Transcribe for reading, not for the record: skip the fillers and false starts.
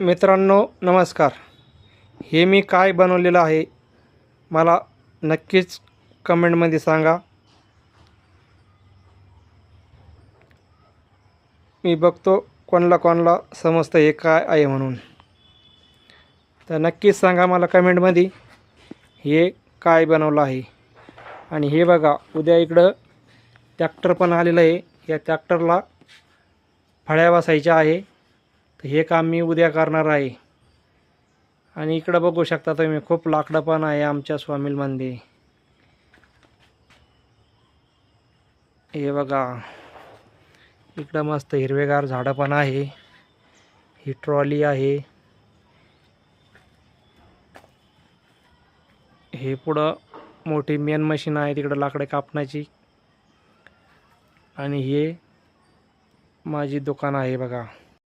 मित्रांनो नमस्कार. हे मी काय बनवलेलं आहे मला नक्कीच कमेंटमध्ये सांगा. मी बघतो कोणाला समजतं हे काय आहे म्हणून. तर नक्कीच सांगा मला कमेंटमध्ये हे काय बनवलं आहे. आणि हे बघा, उद्या इकडं ट्रॅक्टर पण आलेलं आहे. या ट्रॅक्टरला फळ्या बसायच्या आहे. तर हे काम मी उद्या करणार आहे. आणि इकडं बघू शकता तुम्ही, खूप लाकडं पण आहे आमच्या स्वामिलमध्ये. हे बघा, इकडं मस्त हिरवेगार झाडं पण आहे. ही ट्रॉली आहे. हे पुढं मोठी मेन मशीन आहे तिकडं लाकडं कापण्याची. आणि हे माझी दुकान आहे बघा.